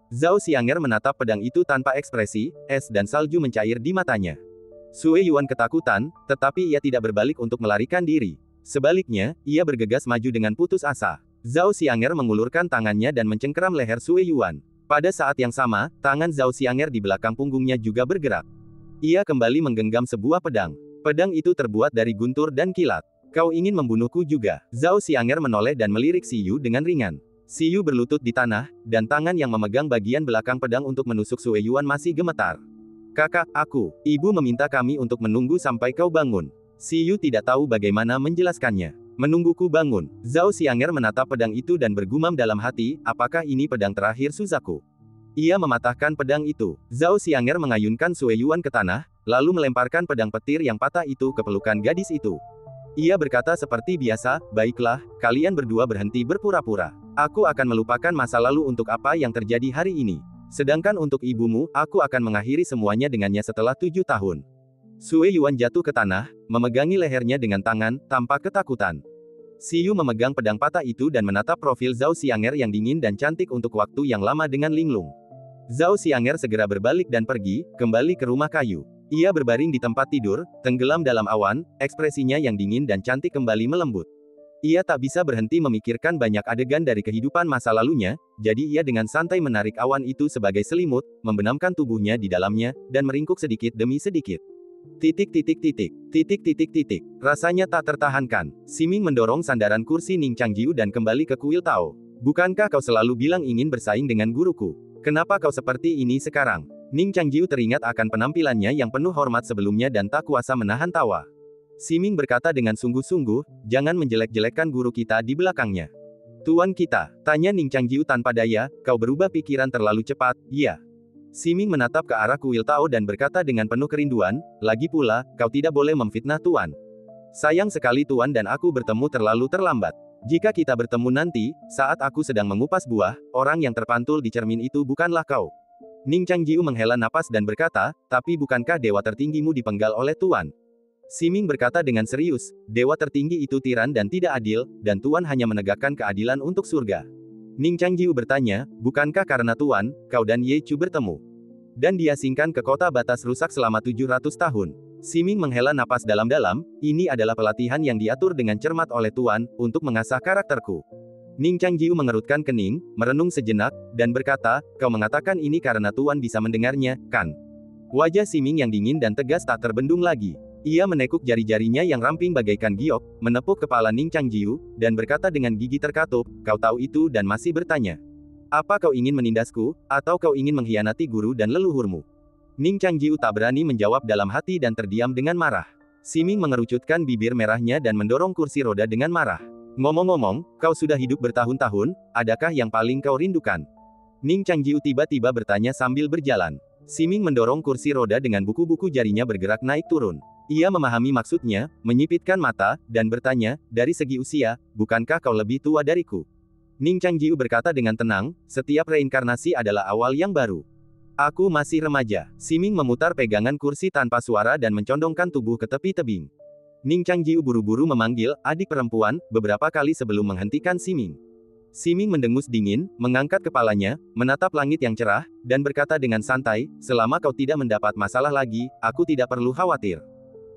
Zhao Xianger menatap pedang itu tanpa ekspresi, es dan salju mencair di matanya. Sue Yuan ketakutan, tetapi ia tidak berbalik untuk melarikan diri. Sebaliknya, ia bergegas maju dengan putus asa. Zhao Xianger mengulurkan tangannya dan mencengkeram leher Sue Yuan. Pada saat yang sama, tangan Zhao Xianger di belakang punggungnya juga bergerak. Ia kembali menggenggam sebuah pedang. Pedang itu terbuat dari guntur dan kilat. Kau ingin membunuhku juga? Zhao Xianger menoleh dan melirik Si Yu dengan ringan. Si Yu berlutut di tanah, dan tangan yang memegang bagian belakang pedang untuk menusuk Sue Yuan masih gemetar. Kakak, ibu meminta kami untuk menunggu sampai kau bangun. Si Yu tidak tahu bagaimana menjelaskannya. Menungguku bangun. Zhao Xianger menatap pedang itu dan bergumam dalam hati, apakah ini pedang terakhir Suzaku? Ia mematahkan pedang itu. Zhao Xianger mengayunkan Sue Yuan ke tanah, lalu melemparkan pedang petir yang patah itu ke pelukan gadis itu. Ia berkata seperti biasa, baiklah, kalian berdua berhenti berpura-pura. Aku akan melupakan masa lalu untuk apa yang terjadi hari ini. Sedangkan untuk ibumu, aku akan mengakhiri semuanya dengannya setelah 7 tahun. Sue Yuan jatuh ke tanah, memegangi lehernya dengan tangan, tanpa ketakutan. Si Yu memegang pedang patah itu dan menatap profil Zhao Xianger yang dingin dan cantik untuk waktu yang lama dengan linglung. Zhao Xianger segera berbalik dan pergi, kembali ke rumah kayu. Ia berbaring di tempat tidur, tenggelam dalam awan, ekspresinya yang dingin dan cantik kembali melembut. Ia tak bisa berhenti memikirkan banyak adegan dari kehidupan masa lalunya, jadi ia dengan santai menarik awan itu sebagai selimut, membenamkan tubuhnya di dalamnya, dan meringkuk sedikit demi sedikit. Rasanya tak tertahankan. Siming mendorong sandaran kursi Ning Changjiu dan kembali ke kuil Tao. Bukankah kau selalu bilang ingin bersaing dengan guruku? Kenapa kau seperti ini sekarang? Ning Changjiu teringat akan penampilannya yang penuh hormat sebelumnya dan tak kuasa menahan tawa. Siming berkata dengan sungguh-sungguh, jangan menjelek-jelekkan guru kita di belakangnya. Tuan kita, tanya Ning Changjiu tanpa daya, kau berubah pikiran terlalu cepat, ya. Siming menatap ke arah kuil Tao dan berkata dengan penuh kerinduan, lagi pula, kau tidak boleh memfitnah Tuan. Sayang sekali Tuan dan aku bertemu terlalu terlambat. Jika kita bertemu nanti, saat aku sedang mengupas buah, orang yang terpantul di cermin itu bukanlah kau. Ning Changjiu menghela napas dan berkata, tapi bukankah dewa tertinggimu dipenggal oleh Tuan? Siming berkata dengan serius, dewa tertinggi itu tiran dan tidak adil, dan Tuan hanya menegakkan keadilan untuk surga. Ning Changjiu bertanya, bukankah karena Tuan, kau dan Ye Chu bertemu? Dan diasingkan ke kota batas rusak selama 700 tahun. Siming menghela napas dalam-dalam, ini adalah pelatihan yang diatur dengan cermat oleh Tuan, untuk mengasah karakterku. Ning Changjiu mengerutkan kening, merenung sejenak, dan berkata, kau mengatakan ini karena Tuan bisa mendengarnya, kan? Wajah Siming yang dingin dan tegas tak terbendung lagi. Ia menekuk jari-jarinya yang ramping bagaikan giok, menepuk kepala Ning Changjiu, dan berkata dengan gigi terkatup, kau tahu itu dan masih bertanya. Apa kau ingin menindasku, atau kau ingin mengkhianati guru dan leluhurmu? Ning Changjiu tak berani menjawab dalam hati dan terdiam dengan marah. Siming mengerucutkan bibir merahnya dan mendorong kursi roda dengan marah. Ngomong-ngomong, kau sudah hidup bertahun-tahun, adakah yang paling kau rindukan? Ning Changjiu tiba-tiba bertanya sambil berjalan. Siming mendorong kursi roda dengan buku-buku jarinya bergerak naik turun. Ia memahami maksudnya, menyipitkan mata, dan bertanya, dari segi usia, bukankah kau lebih tua dariku? Ning Changjiu berkata dengan tenang, setiap reinkarnasi adalah awal yang baru. Aku masih remaja. Siming memutar pegangan kursi tanpa suara dan mencondongkan tubuh ke tepi tebing. Ning Changjiu buru-buru memanggil, adik perempuan, beberapa kali sebelum menghentikan Siming. Siming mendengus dingin, mengangkat kepalanya, menatap langit yang cerah, dan berkata dengan santai, selama kau tidak mendapat masalah lagi, aku tidak perlu khawatir.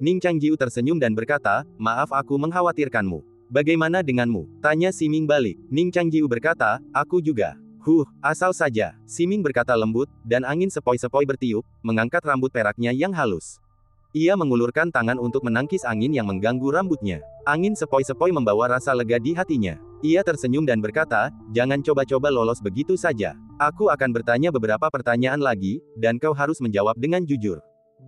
Ning Changjiu tersenyum dan berkata, maaf aku mengkhawatirkanmu. Bagaimana denganmu? Tanya Siming balik. Ning Changjiu berkata, aku juga. Asal saja. Siming berkata lembut, dan angin sepoi-sepoi bertiup, mengangkat rambut peraknya yang halus. Ia mengulurkan tangan untuk menangkis angin yang mengganggu rambutnya. Angin sepoi-sepoi membawa rasa lega di hatinya. Ia tersenyum dan berkata, jangan coba-coba lolos begitu saja. Aku akan bertanya beberapa pertanyaan lagi, dan kau harus menjawab dengan jujur.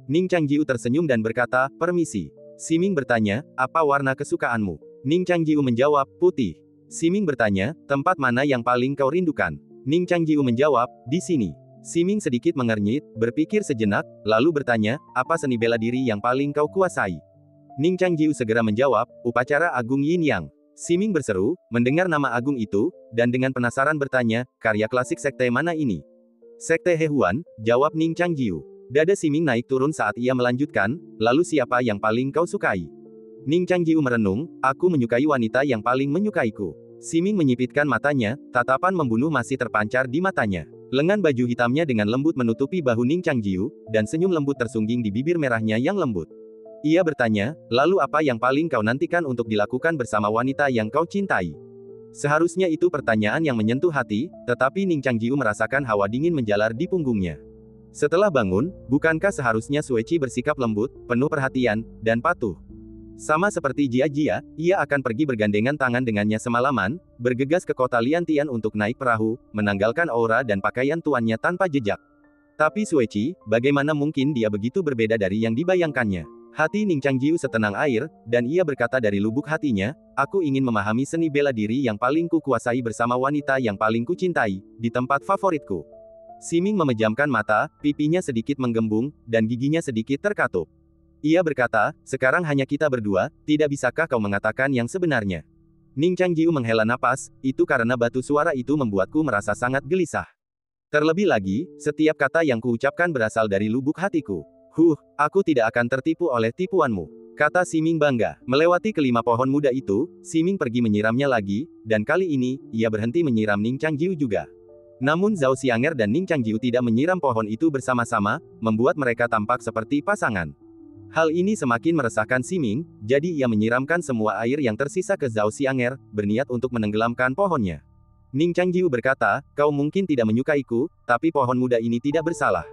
Ning Changjiu tersenyum dan berkata, permisi. Siming bertanya, apa warna kesukaanmu? Ning Changjiu menjawab, putih. Siming bertanya, tempat mana yang paling kau rindukan? Ning Changjiu menjawab, di sini. Siming sedikit mengernyit, berpikir sejenak, lalu bertanya, apa seni bela diri yang paling kau kuasai? Ning Changjiu segera menjawab, upacara Agung Yin Yang. Siming berseru, mendengar nama agung itu, dan dengan penasaran bertanya, karya klasik sekte mana ini? Sekte Hehuan, jawab Ning Changjiu. Dada Siming naik turun saat ia melanjutkan, lalu siapa yang paling kau sukai? Ning Changjiu merenung, aku menyukai wanita yang paling menyukaiku. Siming menyipitkan matanya, tatapan membunuh masih terpancar di matanya. Lengan baju hitamnya dengan lembut menutupi bahu Ning Changjiu, dan senyum lembut tersungging di bibir merahnya yang lembut. Ia bertanya, lalu apa yang paling kau nantikan untuk dilakukan bersama wanita yang kau cintai? Seharusnya itu pertanyaan yang menyentuh hati, tetapi Ning Changjiu merasakan hawa dingin menjalar di punggungnya. Setelah bangun, bukankah seharusnya Sueci bersikap lembut, penuh perhatian, dan patuh? Sama seperti Jia, ia akan pergi bergandengan tangan dengannya semalaman, bergegas ke kota Liantian untuk naik perahu, menanggalkan aura dan pakaian tuannya tanpa jejak. Tapi Sueci, bagaimana mungkin dia begitu berbeda dari yang dibayangkannya? Hati Ning Changjiu setenang air, dan ia berkata dari lubuk hatinya, aku ingin memahami seni bela diri yang paling ku kuasai bersama wanita yang paling ku cintai, di tempat favoritku. Siming memejamkan mata, pipinya sedikit menggembung, dan giginya sedikit terkatup. Ia berkata, sekarang hanya kita berdua, tidak bisakah kau mengatakan yang sebenarnya? Ning Changjiu menghela napas, itu karena batu suara itu membuatku merasa sangat gelisah. Terlebih lagi, setiap kata yang kuucapkan berasal dari lubuk hatiku. Aku tidak akan tertipu oleh tipuanmu, kata Siming bangga. Melewati kelima pohon muda itu, Siming pergi menyiramnya lagi, dan kali ini, ia berhenti menyiram Ning Changjiu juga. Namun Zhao Xianger dan Ning Changjiu tidak menyiram pohon itu bersama-sama, membuat mereka tampak seperti pasangan. Hal ini semakin meresahkan Siming, jadi ia menyiramkan semua air yang tersisa ke Zhao Xianger, berniat untuk menenggelamkan pohonnya. Ning Changjiu berkata, kau mungkin tidak menyukaiku, tapi pohon muda ini tidak bersalah.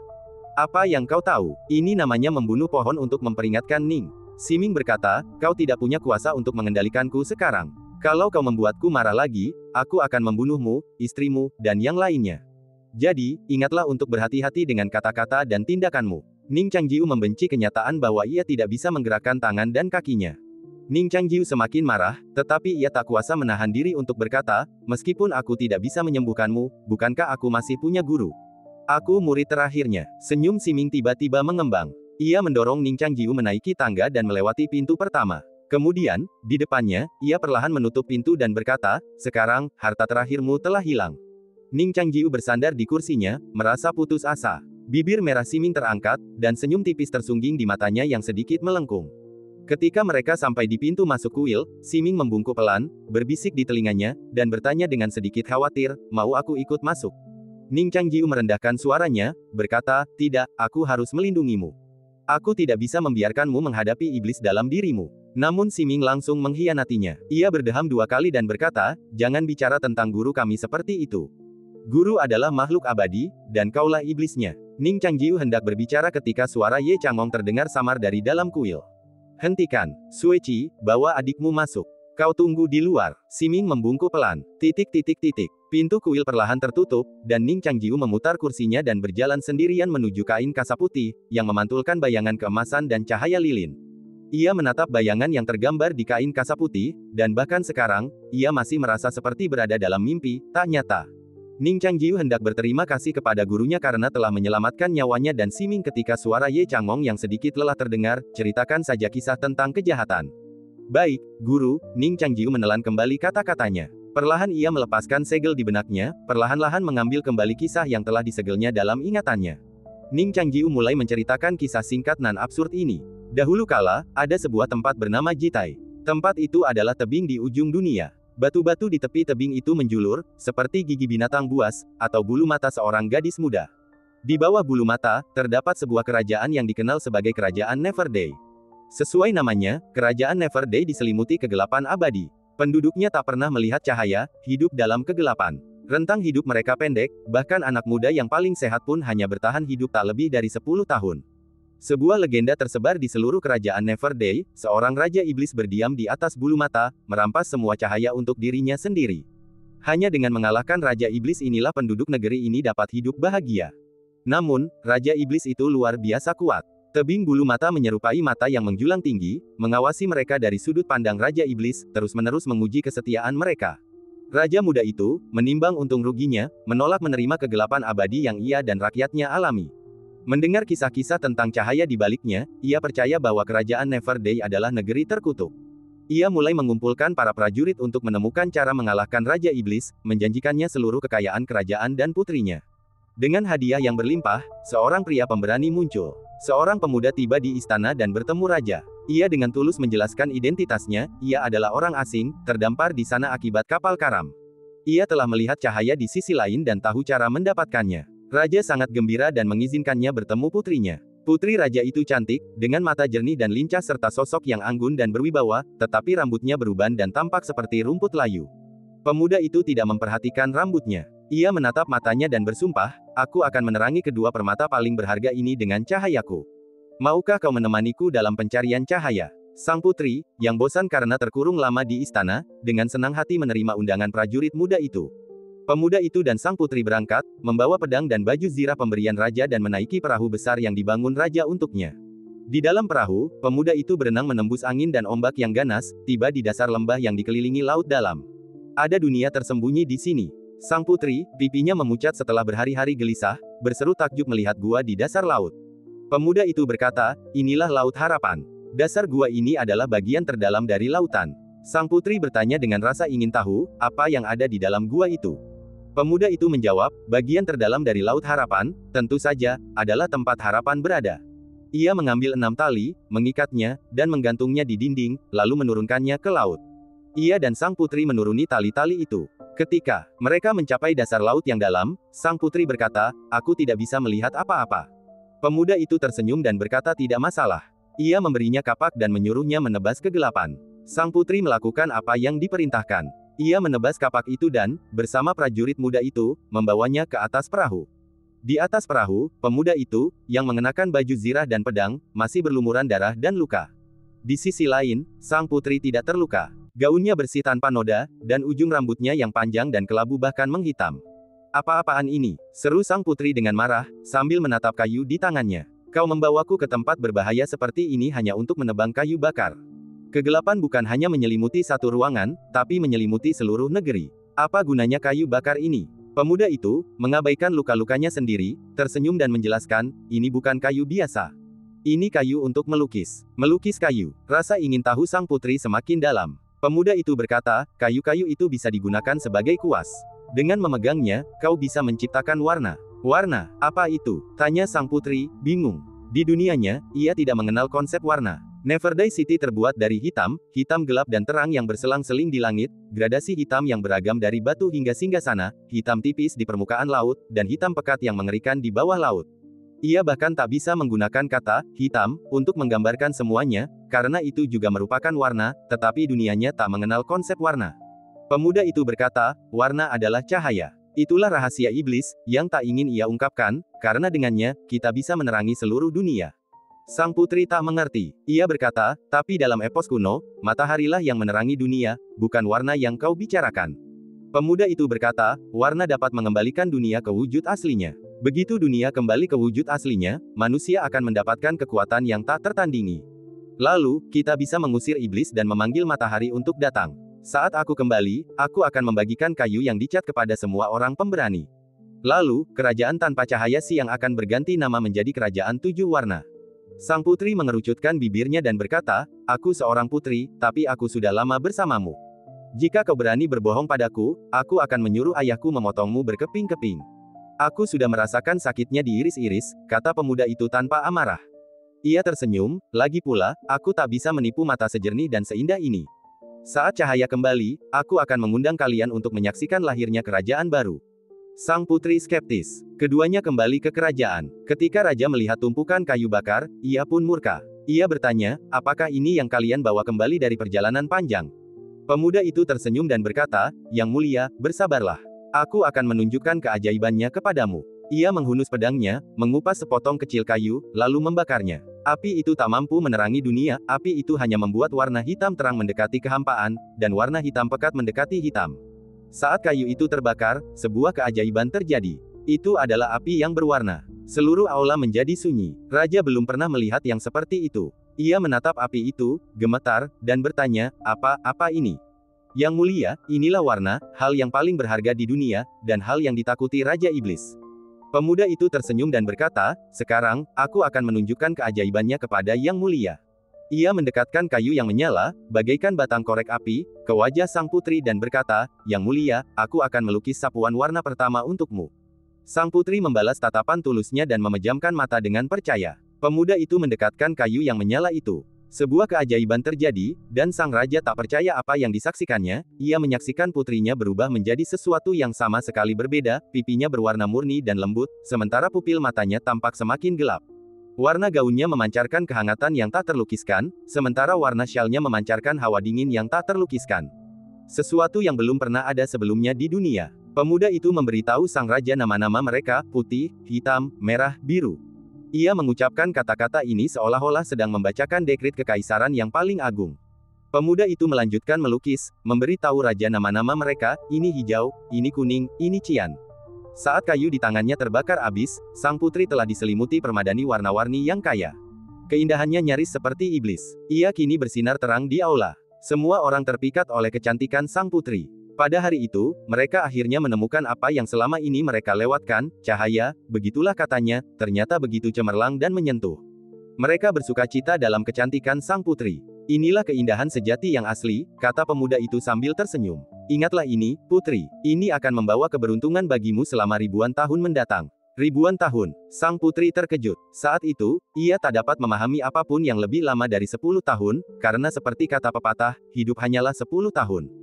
Apa yang kau tahu? Ini namanya membunuh pohon untuk memperingatkan Ning. Siming berkata, kau tidak punya kuasa untuk mengendalikanku sekarang. Kalau kau membuatku marah lagi, aku akan membunuhmu, istrimu, dan yang lainnya. Jadi, ingatlah untuk berhati-hati dengan kata-kata dan tindakanmu. Ning Changjiu membenci kenyataan bahwa ia tidak bisa menggerakkan tangan dan kakinya. Ning Changjiu semakin marah, tetapi ia tak kuasa menahan diri untuk berkata, meskipun aku tidak bisa menyembuhkanmu, bukankah aku masih punya guru? Aku murid terakhirnya. Senyum Siming tiba-tiba mengembang. Ia mendorong Ning Changjiu menaiki tangga dan melewati pintu pertama. Kemudian, di depannya, ia perlahan menutup pintu dan berkata, sekarang, harta terakhirmu telah hilang. Ning Changjiu bersandar di kursinya, merasa putus asa. Bibir merah Siming terangkat, dan senyum tipis tersungging di matanya yang sedikit melengkung. Ketika mereka sampai di pintu masuk kuil, Siming membungkuk pelan, berbisik di telinganya, dan bertanya dengan sedikit khawatir, mau aku ikut masuk? Ning Changjiu merendahkan suaranya, berkata, tidak, aku harus melindungimu. Aku tidak bisa membiarkanmu menghadapi iblis dalam dirimu. Namun Siming langsung mengkhianatinya. Ia berdeham 2 kali dan berkata, jangan bicara tentang guru kami seperti itu. Guru adalah makhluk abadi, dan kaulah iblisnya. Ning Changjiu hendak berbicara ketika suara Ye Changong terdengar samar dari dalam kuil. Hentikan, Sueci, bawa adikmu masuk. Kau tunggu di luar. Siming membungkuk pelan. Pintu kuil perlahan tertutup, dan Ning Changjiu memutar kursinya dan berjalan sendirian menuju kain kasa putih, yang memantulkan bayangan keemasan dan cahaya lilin. Ia menatap bayangan yang tergambar di kain kasa putih, dan bahkan sekarang, ia masih merasa seperti berada dalam mimpi, tak nyata. Ning Changjiu hendak berterima kasih kepada gurunya karena telah menyelamatkan nyawanya dan Siming ketika suara Ye Changmong yang sedikit lelah terdengar, ceritakan saja kisah tentang kejahatan. Baik, guru, Ning Changjiu menelan kembali kata-katanya. Perlahan ia melepaskan segel di benaknya, perlahan-lahan mengambil kembali kisah yang telah disegelnya dalam ingatannya. Ning Changjiu mulai menceritakan kisah singkat nan absurd ini. Dahulu kala, ada sebuah tempat bernama Jitai. Tempat itu adalah tebing di ujung dunia. Batu-batu di tepi tebing itu menjulur, seperti gigi binatang buas, atau bulu mata seorang gadis muda. Di bawah bulu mata, terdapat sebuah kerajaan yang dikenal sebagai Kerajaan Neverday. Sesuai namanya, Kerajaan Neverday diselimuti kegelapan abadi. Penduduknya tak pernah melihat cahaya, hidup dalam kegelapan. Rentang hidup mereka pendek, bahkan anak muda yang paling sehat pun hanya bertahan hidup tak lebih dari 10 tahun. Sebuah legenda tersebar di seluruh kerajaan Neverday, seorang raja iblis berdiam di atas bulu mata, merampas semua cahaya untuk dirinya sendiri. Hanya dengan mengalahkan raja iblis inilah penduduk negeri ini dapat hidup bahagia. Namun, raja iblis itu luar biasa kuat. Tebing bulu mata menyerupai mata yang menjulang tinggi, mengawasi mereka dari sudut pandang raja iblis, terus-menerus menguji kesetiaan mereka. Raja muda itu, menimbang untung ruginya, menolak menerima kegelapan abadi yang ia dan rakyatnya alami. Mendengar kisah-kisah tentang cahaya di baliknya, ia percaya bahwa kerajaan Neverday adalah negeri terkutuk. Ia mulai mengumpulkan para prajurit untuk menemukan cara mengalahkan Raja Iblis, menjanjikannya seluruh kekayaan kerajaan dan putrinya. Dengan hadiah yang berlimpah, seorang pria pemberani muncul. Seorang pemuda tiba di istana dan bertemu raja. Ia dengan tulus menjelaskan identitasnya, ia adalah orang asing, terdampar di sana akibat kapal karam. Ia telah melihat cahaya di sisi lain dan tahu cara mendapatkannya. Raja sangat gembira dan mengizinkannya bertemu putrinya. Putri raja itu cantik, dengan mata jernih dan lincah serta sosok yang anggun dan berwibawa, tetapi rambutnya beruban dan tampak seperti rumput layu. Pemuda itu tidak memperhatikan rambutnya. Ia menatap matanya dan bersumpah, aku akan menerangi kedua permata paling berharga ini dengan cahayaku. Maukah kau menemaniku dalam pencarian cahaya? Sang putri, yang bosan karena terkurung lama di istana, dengan senang hati menerima undangan prajurit muda itu. Pemuda itu dan sang putri berangkat, membawa pedang dan baju zirah pemberian raja dan menaiki perahu besar yang dibangun raja untuknya. Di dalam perahu, pemuda itu berenang menembus angin dan ombak yang ganas, tiba di dasar lembah yang dikelilingi laut dalam. Ada dunia tersembunyi di sini. Sang putri, pipinya memucat setelah berhari-hari gelisah, berseru takjub melihat gua di dasar laut. Pemuda itu berkata, inilah laut harapan. Dasar gua ini adalah bagian terdalam dari lautan. Sang putri bertanya dengan rasa ingin tahu, apa yang ada di dalam gua itu. Pemuda itu menjawab, bagian terdalam dari laut harapan, tentu saja, adalah tempat harapan berada. Ia mengambil 6 tali, mengikatnya, dan menggantungnya di dinding, lalu menurunkannya ke laut. Ia dan sang putri menuruni tali-tali itu. Ketika mereka mencapai dasar laut yang dalam, sang putri berkata, aku tidak bisa melihat apa-apa. Pemuda itu tersenyum dan berkata tidak masalah. Ia memberinya kapak dan menyuruhnya menebas kegelapan. Sang putri melakukan apa yang diperintahkan. Ia menebas kapak itu dan, bersama prajurit muda itu, membawanya ke atas perahu. Di atas perahu, pemuda itu, yang mengenakan baju zirah dan pedang, masih berlumuran darah dan luka. Di sisi lain, sang putri tidak terluka. Gaunnya bersih tanpa noda, dan ujung rambutnya yang panjang dan kelabu bahkan menghitam. Apa-apaan ini? Seru sang putri dengan marah, sambil menatap kayu di tangannya. Kau membawaku ke tempat berbahaya seperti ini hanya untuk menebang kayu bakar. Kegelapan bukan hanya menyelimuti satu ruangan, tapi menyelimuti seluruh negeri. Apa gunanya kayu bakar ini? Pemuda itu, mengabaikan luka-lukanya sendiri, tersenyum dan menjelaskan, ini bukan kayu biasa. Ini kayu untuk melukis. Melukis kayu. Rasa ingin tahu sang putri semakin dalam. Pemuda itu berkata, kayu-kayu itu bisa digunakan sebagai kuas. Dengan memegangnya, kau bisa menciptakan warna. Warna, apa itu? Tanya sang putri, bingung. Di dunianya, ia tidak mengenal konsep warna. Neverday City terbuat dari hitam, hitam gelap dan terang yang berselang-seling di langit, gradasi hitam yang beragam dari batu hingga singgasana, hitam tipis di permukaan laut, dan hitam pekat yang mengerikan di bawah laut. Ia bahkan tak bisa menggunakan kata hitam untuk menggambarkan semuanya, karena itu juga merupakan warna, tetapi dunianya tak mengenal konsep warna. Pemuda itu berkata, warna adalah cahaya. Itulah rahasia iblis, yang tak ingin ia ungkapkan, karena dengannya, kita bisa menerangi seluruh dunia. Sang putri tak mengerti. Ia berkata, tapi dalam epos kuno, mataharilah yang menerangi dunia, bukan warna yang kau bicarakan. Pemuda itu berkata, warna dapat mengembalikan dunia ke wujud aslinya. Begitu dunia kembali ke wujud aslinya, manusia akan mendapatkan kekuatan yang tak tertandingi. Lalu, kita bisa mengusir iblis dan memanggil matahari untuk datang. Saat aku kembali, aku akan membagikan kayu yang dicat kepada semua orang pemberani. Lalu, kerajaan tanpa cahaya siang akan berganti nama menjadi kerajaan 7 warna. Sang putri mengerucutkan bibirnya dan berkata, aku seorang putri, tapi aku sudah lama bersamamu. Jika kau berani berbohong padaku, aku akan menyuruh ayahku memotongmu berkeping-keping. Aku sudah merasakan sakitnya diiris-iris, kata pemuda itu tanpa amarah. Ia tersenyum, lagi pula, aku tak bisa menipu mata sejernih dan seindah ini. Saat cahaya kembali, aku akan mengundang kalian untuk menyaksikan lahirnya kerajaan baru. Sang putri skeptis. Keduanya kembali ke kerajaan. Ketika raja melihat tumpukan kayu bakar, ia pun murka. Ia bertanya, apakah ini yang kalian bawa kembali dari perjalanan panjang? Pemuda itu tersenyum dan berkata, Yang mulia, bersabarlah. Aku akan menunjukkan keajaibannya kepadamu. Ia menghunus pedangnya, mengupas sepotong kecil kayu, lalu membakarnya. Api itu tak mampu menerangi dunia, api itu hanya membuat warna hitam terang mendekati kehampaan, dan warna hitam pekat mendekati hitam. Saat kayu itu terbakar, sebuah keajaiban terjadi. Itu adalah api yang berwarna. Seluruh aula menjadi sunyi. Raja belum pernah melihat yang seperti itu. Ia menatap api itu, gemetar, dan bertanya, apa ini? Yang mulia, inilah warna, hal yang paling berharga di dunia, dan hal yang ditakuti Raja Iblis. Pemuda itu tersenyum dan berkata, sekarang, aku akan menunjukkan keajaibannya kepada Yang Mulia. Ia mendekatkan kayu yang menyala, bagaikan batang korek api, ke wajah sang putri dan berkata, Yang Mulia, aku akan melukis sapuan warna pertama untukmu. Sang putri membalas tatapan tulusnya dan memejamkan mata dengan percaya. Pemuda itu mendekatkan kayu yang menyala itu. Sebuah keajaiban terjadi, dan sang raja tak percaya apa yang disaksikannya, ia menyaksikan putrinya berubah menjadi sesuatu yang sama sekali berbeda, pipinya berwarna murni dan lembut, sementara pupil matanya tampak semakin gelap. Warna gaunnya memancarkan kehangatan yang tak terlukiskan, sementara warna syalnya memancarkan hawa dingin yang tak terlukiskan. Sesuatu yang belum pernah ada sebelumnya di dunia. Pemuda itu memberitahu sang raja nama-nama mereka, putih, hitam, merah, biru. Ia mengucapkan kata-kata ini seolah-olah sedang membacakan dekrit kekaisaran yang paling agung. Pemuda itu melanjutkan melukis, memberi tahu raja nama-nama mereka, ini hijau, ini kuning, ini cian. Saat kayu di tangannya terbakar habis, sang putri telah diselimuti permadani warna-warni yang kaya. Keindahannya nyaris seperti iblis. Ia kini bersinar terang di aula. Semua orang terpikat oleh kecantikan sang putri. Pada hari itu, mereka akhirnya menemukan apa yang selama ini mereka lewatkan, cahaya, begitulah katanya, ternyata begitu cemerlang dan menyentuh. Mereka bersuka cita dalam kecantikan sang putri. Inilah keindahan sejati yang asli, kata pemuda itu sambil tersenyum. Ingatlah ini, putri, ini akan membawa keberuntungan bagimu selama ribuan tahun mendatang. Ribuan tahun, sang putri terkejut. Saat itu, ia tak dapat memahami apapun yang lebih lama dari 10 tahun, karena seperti kata pepatah, hidup hanyalah 10 tahun.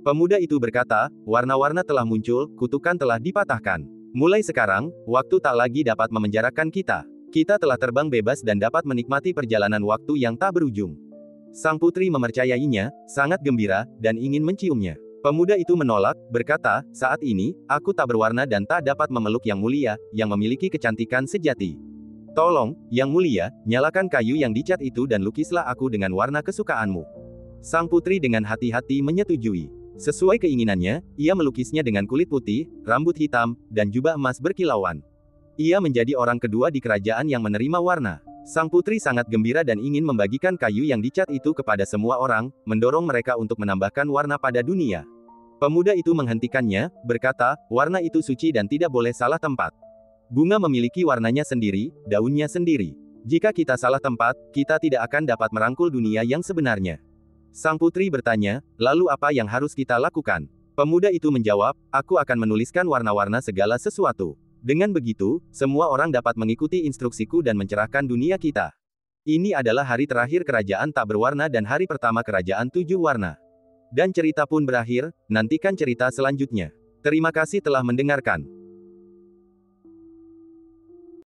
Pemuda itu berkata, warna-warna telah muncul, kutukan telah dipatahkan. Mulai sekarang, waktu tak lagi dapat memenjarakan kita. Kita telah terbang bebas dan dapat menikmati perjalanan waktu yang tak berujung. Sang putri memercayainya, sangat gembira, dan ingin menciumnya. Pemuda itu menolak, berkata, saat ini, aku tak berwarna dan tak dapat memeluk Yang Mulia, yang memiliki kecantikan sejati. Tolong, Yang Mulia, nyalakan kayu yang dicat itu dan lukislah aku dengan warna kesukaanmu. Sang putri dengan hati-hati menyetujui. Sesuai keinginannya, ia melukisnya dengan kulit putih, rambut hitam, dan jubah emas berkilauan. Ia menjadi orang kedua di kerajaan yang menerima warna. Sang putri sangat gembira dan ingin membagikan kayu yang dicat itu kepada semua orang, mendorong mereka untuk menambahkan warna pada dunia. Pemuda itu menghentikannya, berkata, warna itu suci dan tidak boleh salah tempat. Bunga memiliki warnanya sendiri, daunnya sendiri. Jika kita salah tempat, kita tidak akan dapat merangkul dunia yang sebenarnya. Sang putri bertanya, lalu apa yang harus kita lakukan? Pemuda itu menjawab, aku akan menuliskan warna-warna segala sesuatu. Dengan begitu, semua orang dapat mengikuti instruksiku dan mencerahkan dunia kita. Ini adalah hari terakhir kerajaan tak berwarna dan hari pertama kerajaan 7 warna. Dan cerita pun berakhir, nantikan cerita selanjutnya. Terima kasih telah mendengarkan.